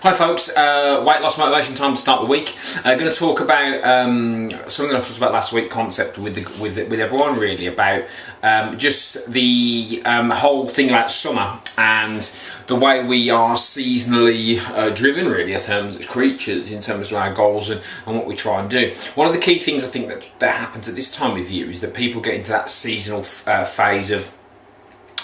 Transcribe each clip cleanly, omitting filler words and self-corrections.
Hi folks, weight loss motivation time to start the week. Going to talk about something I talked about last week, concept with everyone really, about just the whole thing about summer and the way we are seasonally driven really in terms of creatures, in terms of our goals and what we try and do. One of the key things I think that happens at this time of year is that people get into that seasonal phase of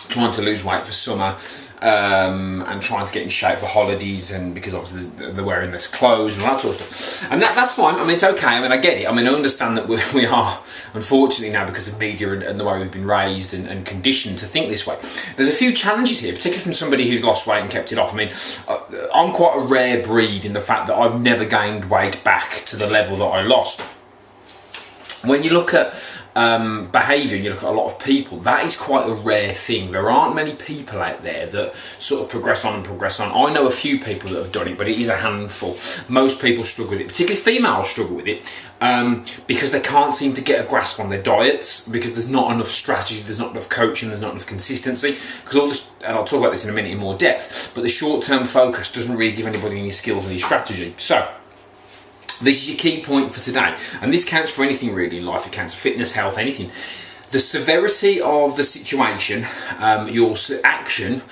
trying to lose weight for summer and trying to get in shape for holidays, and because obviously they're wearing less clothes and all that sort of stuff, and that's fine. I mean, it's okay. I mean, I get it. I mean, I understand that we are, unfortunately now, because of media and the way we've been raised and conditioned to think this way, there's a few challenges here, particularly from somebody who's lost weight and kept it off. I mean, I'm quite a rare breed in the fact that I've never gained weight back to the level that I lost. When you look at behaviour and you look at a lot of people, that is quite a rare thing. There aren't many people out there that sort of progress on and progress on. I know a few people that have done it, but it is a handful. Most people struggle with it, particularly females struggle with it, because they can't seem to get a grasp on their diets, because there's not enough strategy, there's not enough coaching, there's not enough consistency. Because all this, and I'll talk about this in a minute in more depth, but the short-term focus doesn't really give anybody any skills or any strategy. So this is your key point for today, and this counts for anything really in life. It counts for fitness, health, anything. The severity of the situation, your action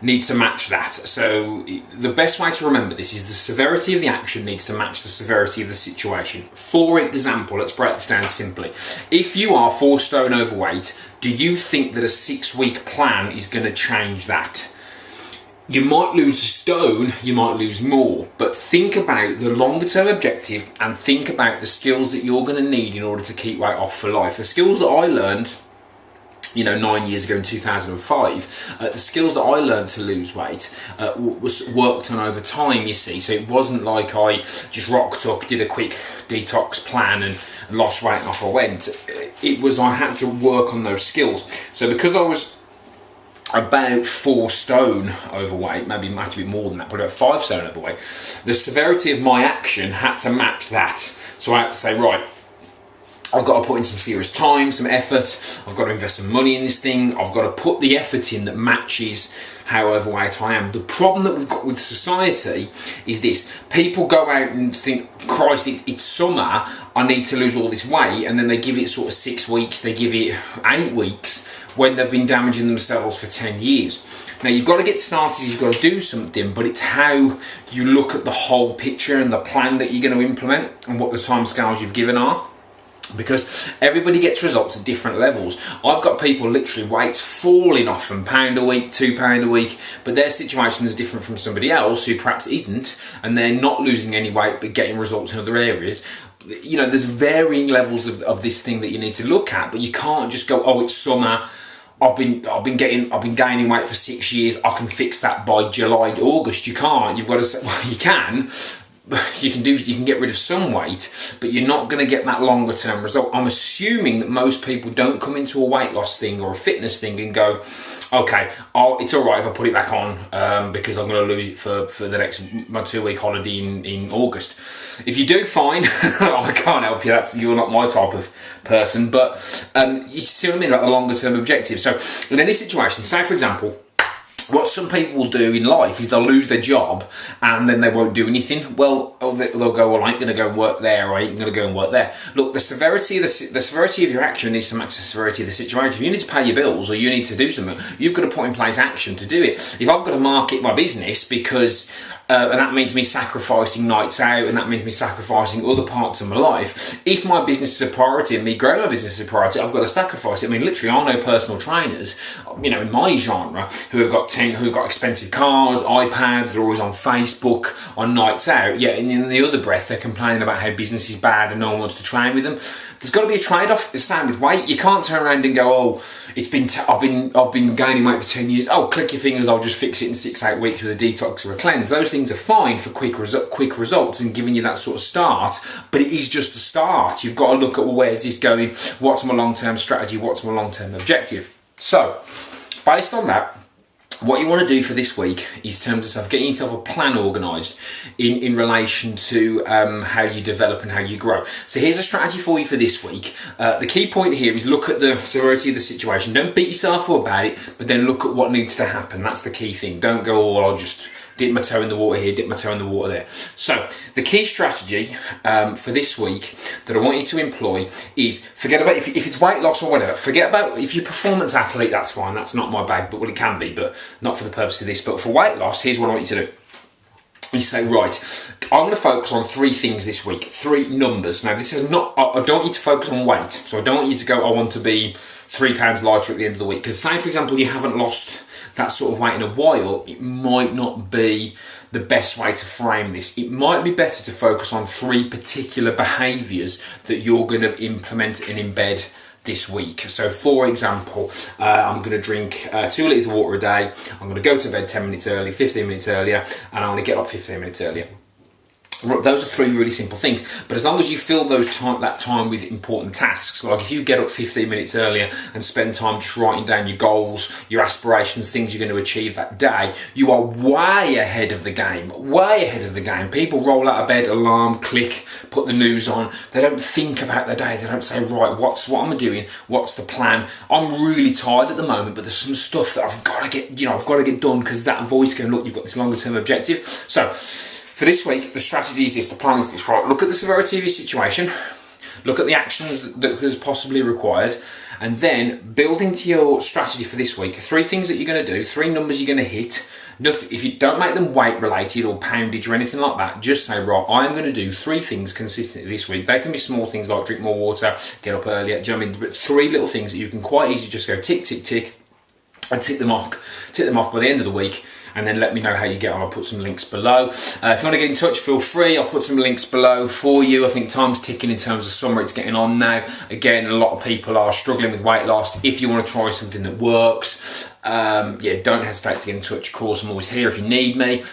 needs to match that. So the best way to remember this is the severity of the action needs to match the severity of the situation. For example, let's break this down simply. If you are 4 stone overweight, do you think that a 6-week plan is going to change that? You might lose a stone, you might lose more, but think about the longer term objective and think about the skills that you're going to need in order to keep weight off for life. The skills that I learned, 9 years ago in 2005, the skills that I learned to lose weight was worked on over time, you see. So it wasn't like I just rocked up, did a quick detox plan and lost weight and off I went. It was I had to work on those skills. So because I was about 4 stone overweight, maybe much a bit more than that, but about 5 stone overweight, the severity of my action had to match that. So I had to say, right, I've got to put in some serious time, some effort, I've got to invest some money in this thing, I've got to put the effort in that matches how overweight I am. The problem that we've got with society is this: people go out and think, Christ, it's summer, I need to lose all this weight, and then they give it sort of 6 weeks, they give it 8 weeks, when they've been damaging themselves for 10 years. Now you've got to get started, you've got to do something, but it's how you look at the whole picture and the plan that you're going to implement and what the timescales you've given are. Because everybody gets results at different levels. I've got people literally weights falling off from £1 a week, £2 a week, but their situation is different from somebody else who perhaps isn't, and they're not losing any weight but getting results in other areas. There's varying levels of this thing that you need to look at, but you can't just go, oh, it's summer, I've been gaining weight for 6 years, I can fix that by July, August. You can't. You've got to say, well, you can. You can get rid of some weight, but you're not going to get that longer term result. I'm assuming that most people don't come into a weight loss thing or a fitness thing and go, okay, it's all right if I put it back on because I'm going to lose it for the next my 2-week holiday in August. If you do, fine. I can't help you. You're not my type of person. But you see what I mean about the longer term objective. So in any situation, say for example, what some people will do in life is they'll lose their job and then they won't do anything. Well, they'll go, well, I ain't going to go and work there, or I ain't going to go and work there. Look, the severity of your action needs to match the severity of the situation. If you need to pay your bills or you need to do something, you've got to put in place action to do it. If I've got to market my business because, and that means me sacrificing nights out, and that means me sacrificing other parts of my life, if my business is a priority and me growing my business is a priority, I've got to sacrifice it. I mean, literally, I know personal trainers, in my genre, who've got expensive cars, iPads, they're always on Facebook, on nights out, yet in the other breath they're complaining about how business is bad and no one wants to train with them. There's got to be a trade-off. The same with weight. You can't turn around and go, oh, I've been gaining weight for 10 years, oh, click your fingers, I'll just fix it in 6-8 weeks with a detox or a cleanse. Those things are fine for quick results and giving you that sort of start, but it is just a start. You've got to look at, well, where's this going, what's my long-term strategy, what's my long-term objective. So based on that, what you want to do for this week is, in terms of stuff, getting yourself a plan organised in relation to how you develop and how you grow. So here's a strategy for you for this week. The key point here is look at the severity of the situation. Don't beat yourself up about it, but then look at what needs to happen. That's the key thing. Don't go, oh, I'll just dip my toe in the water here, dip my toe in the water there. So the key strategy for this week that I want you to employ is forget about if it's weight loss or whatever. Forget about if you're a performance athlete. That's fine. That's not my bag, but well, it can be, but not for the purpose of this. But for weight loss, here's what I want you to do. You say, right, I'm going to focus on 3 things this week, 3 numbers. Now, this is not, I don't want you to focus on weight. So I don't want you to go, I want to be 3 pounds lighter at the end of the week. Because say, for example, you haven't lost that sort of weight in a while, it might not be the best way to frame this. It might be better to focus on 3 particular behaviours that you're going to implement and embed this week. So for example, I'm going to drink 2 litres of water a day, I'm going to go to bed 10 minutes early, 15 minutes earlier, and I'm going to get up 15 minutes earlier. Those are 3 really simple things, but as long as you fill that time with important tasks, like if you get up 15 minutes earlier and spend time just writing down your goals, your aspirations, things you're going to achieve that day, you are way ahead of the game, way ahead of the game. People roll out of bed, alarm, click, put the news on, they don't think about their day, they don't say, right, what am I doing, what's the plan? I'm really tired at the moment, but there's some stuff that I've got to get, I've got to get done, because that voice going, look, you've got this longer term objective. So for this week, the strategy is this, the plan is this, right? Look at the severity of your situation, look at the actions that is possibly required, and then build into your strategy for this week 3 things that you're going to do, 3 numbers you're going to hit. Nothing, if you don't make them weight related or poundage or anything like that, just say, right, I'm going to do 3 things consistently this week. They can be small things like drink more water, get up earlier, do you know what I mean? But 3 little things that you can quite easily just go tick, tick, tick, and tick them off by the end of the week, and then let me know how you get on. I'll put some links below. If you want to get in touch, feel free. I'll put some links below for you. I think time's ticking in terms of summer. It's getting on now. Again, a lot of people are struggling with weight loss. If you want to try something that works, yeah, don't hesitate to get in touch. Of course, I'm always here if you need me.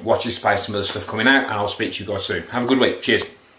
Watch this space, some other stuff coming out, and I'll speak to you guys soon. Have a good week. Cheers.